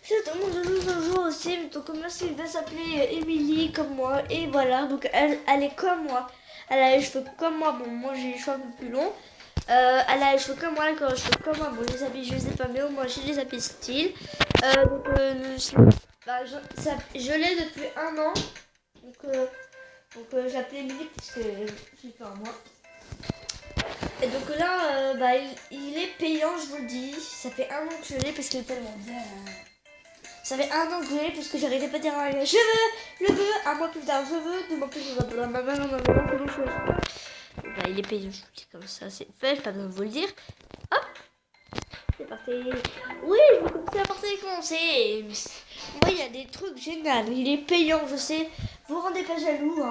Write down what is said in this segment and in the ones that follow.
C'est un monde de nouveaux jours aussi, donc merci, elle va s'appeler Émilie comme moi, et voilà, donc elle est comme moi, elle a les cheveux comme moi, bon moi j'ai les cheveux un peu plus longs, elle a les cheveux comme moi, elle a les cheveux comme moi, bon les habits je les ai pas mis, moi j'ai les habits style, bah, je l'ai depuis un an, donc j'appelais Émilie parce que j'ai fait un mois. Et donc là, bah, il est payant, je vous le dis, ça fait un an que je l'ai parce qu'il est tellement bien. Ça fait un an que je l'ai parce que j'arrêtais pas de dire je veux, un mois plus tard, je veux, 2 mois plus tard, bah, il est payant, je vous dis comme ça, c'est fait, j'ai pas besoin de vous le dire. Hop, c'est parti. Oui, je vais commencer à partir et commencer. Moi, il y a des trucs géniaux, il est payant, je sais, vous rendez pas jaloux, hein.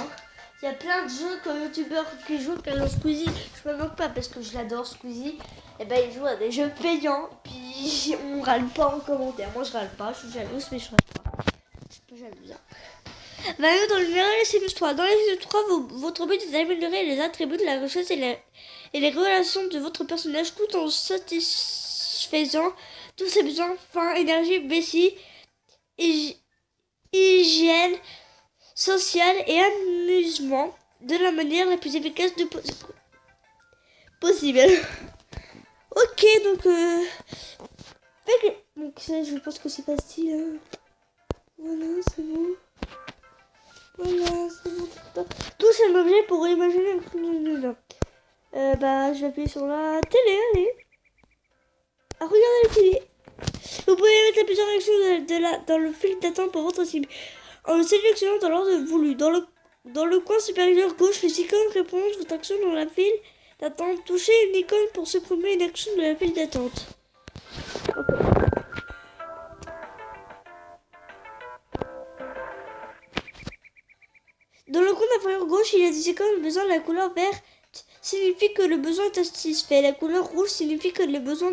Il y a plein de jeux comme youtubeurs qui jouent comme Squeezie. Je me moque pas parce que je l'adore Squeezie. Et ben il joue à des jeux payants. Puis on râle pas en commentaire. Moi je râle pas, je suis jalouse mais je râle pas. Je suis pas jalouse. Hein. Dans le numéro les Sims 3. Dans les Sims 3, votre but est d'améliorer les attributs de la richesse et les relations de votre personnage tout en satisfaisant tous ses besoins, faim, énergie, vessie, hygiène, social et amusement de la manière la plus efficace possible. Ok, donc ça, je pense que c'est facile. Hein. Voilà, c'est bon. Voilà, c'est bon. Touche un objet pour imaginer un truc. Bah, je vais appuyer sur la télé, allez. Ah, regardez la télé. Vous pouvez mettre plusieurs réactions dans le fil d'attente pour votre cible. En le sélectionnant dans l'ordre voulu. Dans le coin supérieur gauche, les icônes répondent à votre action dans la file d'attente. Touchez une icône pour supprimer une action de la file d'attente. Okay. Dans le coin inférieur gauche, il y a des icônes besoin. La couleur verte signifie que le besoin est satisfait. La couleur rouge signifie que le besoin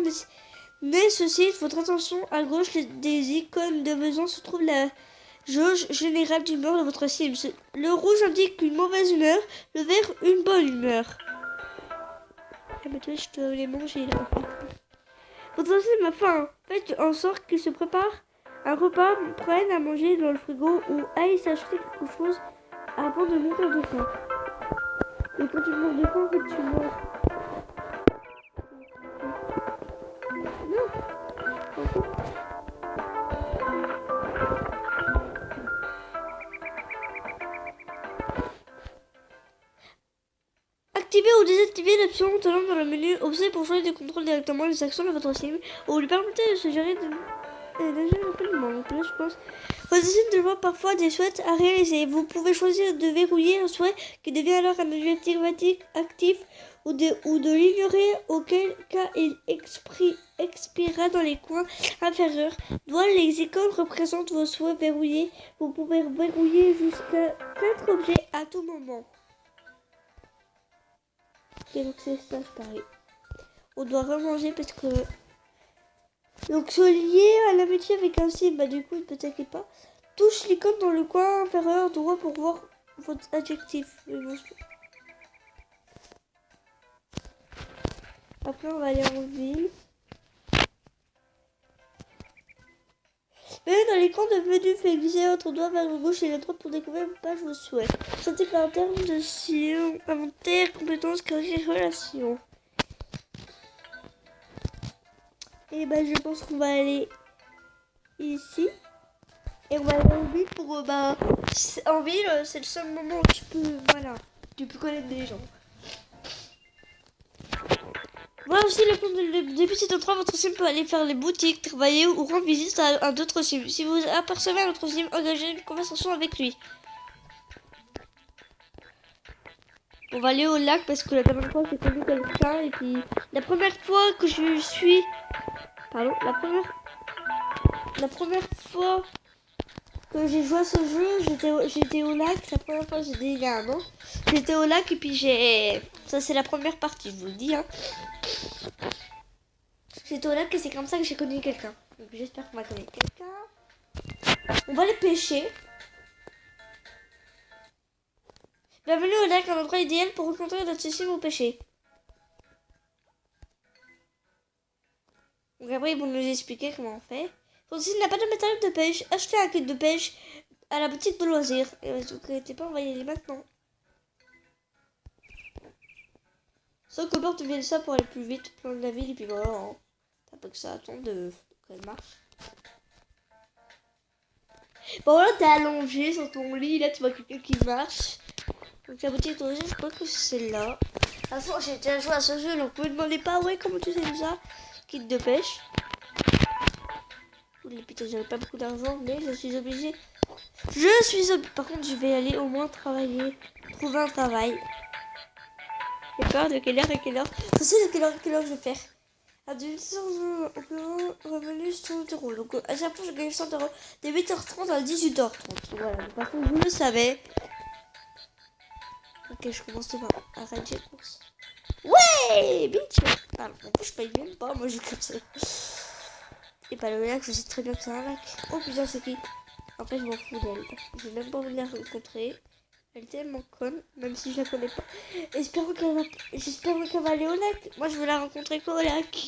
nécessite votre attention. À gauche des icônes de besoin se trouve la jauge générale d'humeur de votre cible. Le rouge indique une mauvaise humeur, le vert une bonne humeur. Ah bah toi, je dois les manger là. Votre cible a faim. Faites en sorte qu'il se prépare un repas, prenne à manger dans le frigo ou aille s'acheter quelque chose avant de mourir de faim. Et quand tu meurs de faim, en fait, tu meurs. Non. Activez ou désactivez l'option tenant dans le menu Option pour choisir de contrôler directement les actions de votre cible ou lui permettez de se gérer rapidement. Donc là, je pense. Votre cible devra parfois des souhaits à réaliser. Vous pouvez choisir de verrouiller un souhait qui devient alors un objectif actif ou de l'ignorer, auquel cas il expirera dans les coins inférieurs. Les icônes représentent vos souhaits verrouillés. Vous pouvez verrouiller jusqu'à 4 objets à tout moment. Ok, donc c'est ça, pareil. On doit remanger parce que... Donc, se lier à l'amitié avec un cible, bah du coup, ne t'inquiète pas. Touche l'icône dans le coin inférieur droit pour voir votre adjectif. Après, on va aller en ville. Mais dans l'écran de menu, fait glisser votre doigt vers le gauche et la droite pour découvrir une page vos souhaits. Sentez par terme de sillon, inventaire, compétences, carrière, relations. Et bah, je pense qu'on va aller ici. Et on va aller en ville pour, en ville, c'est le seul moment où tu peux connaître des gens. Voilà aussi depuis cette endroit, votre sim peut aller faire les boutiques, travailler ou rendre visite à d'autres sims. Si vous apercevez un autre sim, engagez une conversation avec lui. On va aller au lac parce que la dernière fois j'ai connu quelqu'un et puis la première fois que je suis... Pardon, la première fois que j'ai joué à ce jeu, j'étais au lac. La première fois, c'était il y a un an. J'étais au lac et puis ça c'est la première partie, je vous le dis. Hein. J'étais au lac et c'est comme ça que j'ai connu quelqu'un. Donc j'espère qu'on va connaître quelqu'un. On va aller pêcher. Bienvenue au lac, un endroit idéal pour rencontrer notre sim au pêcher. Donc après ils vont nous expliquer comment on fait. S'il n'a pas de matériel de pêche, achetez un kit de pêche à la boutique de loisirs. Et ne vous inquiétez pas, on va y aller maintenant. Sauf que Bord fait ça pour aller plus vite, plein de la ville, et puis voilà. Hein. T'as pas que ça attend de qu'elle marche. Bon là t'es allongé sur ton lit, là tu vois quelqu'un qui marche. Donc la boutique de loisirs, je crois que c'est celle-là. De toute façon j'ai déjà joué à ce jeu, donc vous me demandez pas ouais comment tu sais ça. Kit de pêche. Les putain j'avais pas beaucoup d'argent, mais je suis obligée. Par contre je vais aller au moins travailler. Trouver un travail. J'ai peur de quelle heure à quelle heure. Je sais de quelle heure je vais faire. À 200 au plus revenu 100 euros. Donc à chaque fois je gagne 100 euros. De 8h30 à 18h30. Voilà, de toute façon vous le savez. Ok, je commence demain. Arrête, j'ai course. Ouais, bitch. Pardon, en plus je paye même pas, moi j'ai comme ça. Et pas le lac, je sais très bien que c'est un lac. Oh putain, c'est qui? Après, je m'en fous d'elle. Je vais même pas venir la rencontrer. Elle est tellement conne, même si je la connais pas. J'espère qu'elle va aller au lac. Moi, je veux la rencontrer qu'au lac.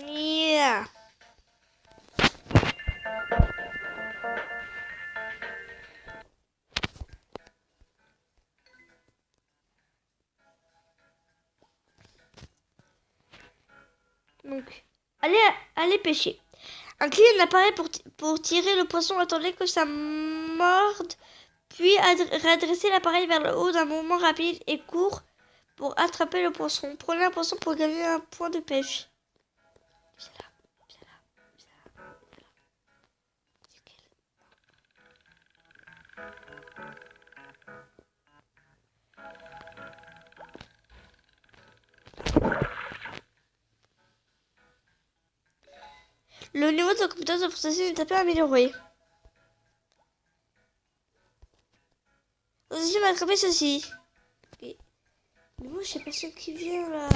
Yeah. Donc, allez pêcher. Un client apparaît pour tirer le poisson. Attendez que ça morde. Puis redresser l'appareil vers le haut d'un mouvement rapide et court pour attraper le poisson. Prenez un poisson pour gagner un point de pêche. Le niveau de la compétence de processus est un peu amélioré. Aussi, je vais attraper ceci. Mais moi, je sais pas ce qui vient là.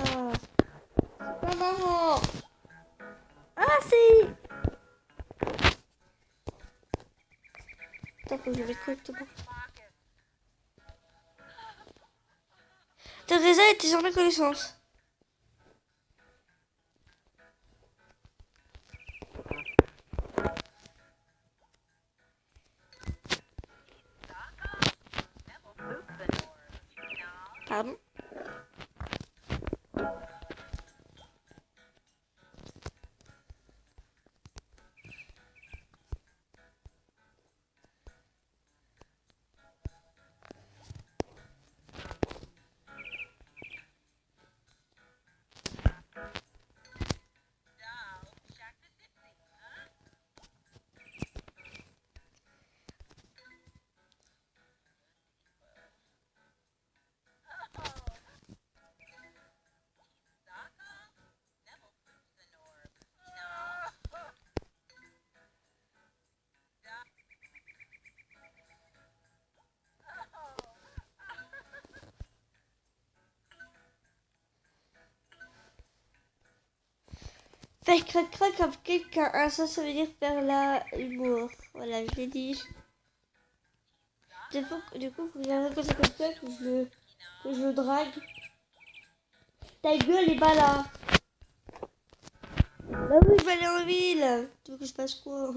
C'est pas marrant. Ah, si. Attends, faut que je vais correctement. Teresa était sur mes connaissances. Pardon. Faire crac crac avec quelqu'un. Ah, ça veut dire faire l'humour. Voilà, je l'ai dit. Du coup, faut que j'arrête comme ça que je drague. Ta gueule est pas là. Bah oui, je vais aller en ville. Tu veux que je fasse quoi?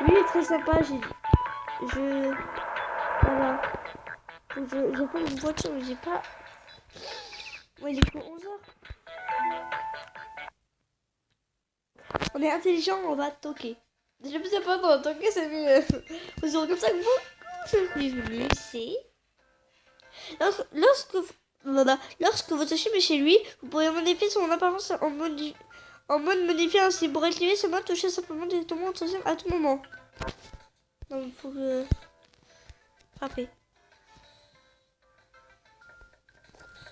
Lui est très sympa, voilà. J'ai pas une voiture, mais j'ai pas. Ouais, il est que 11h. On est intelligent, on va toquer. Déjà plus important, toquer c'est mieux. On se comme ça que beaucoup je suis venu, c'est. Lorsque votre chien est chez lui, vous pourrez modifier son apparence en mode modifié ainsi. Pour activer ce mode, touchez simplement directement votre chien à tout moment. Donc il faut que... frapper.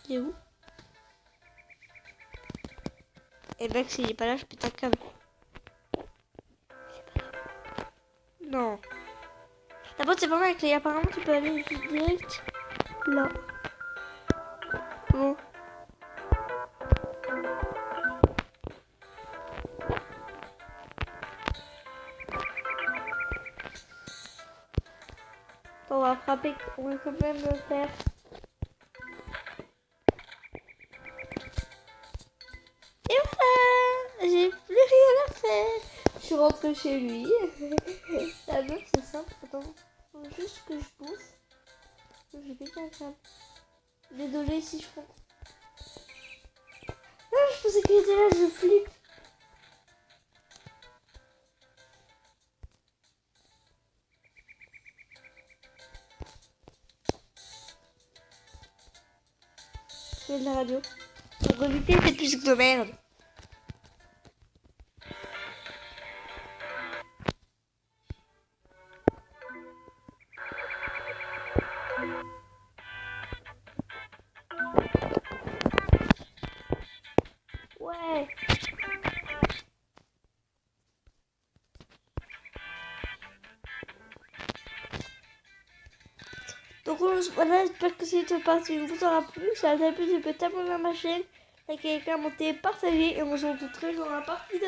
Il est où? Et Max il est pas là, je pète un câble. Non. La boîte c'est pas mal clé. Apparemment tu peux aller direct là. Bon. On va frapper, on va quand même le faire. Et voilà, j'ai plus rien à faire. Je suis rentrée chez lui. La meuf, c'est simple. Attends, faut juste que je bouffe. J'ai pété un câble. Désolée si je prends. Non, je pensais qu'il était là, je flippe. Je fais de la radio. Pour éviter cette musique de merde. Ouais. Donc voilà, j'espère que cette partie vous aura plu. Si ça vous a plu, tu peux t'abonner à ma chaîne, liker, commenter, partager et on se retrouve très dans la partie 2.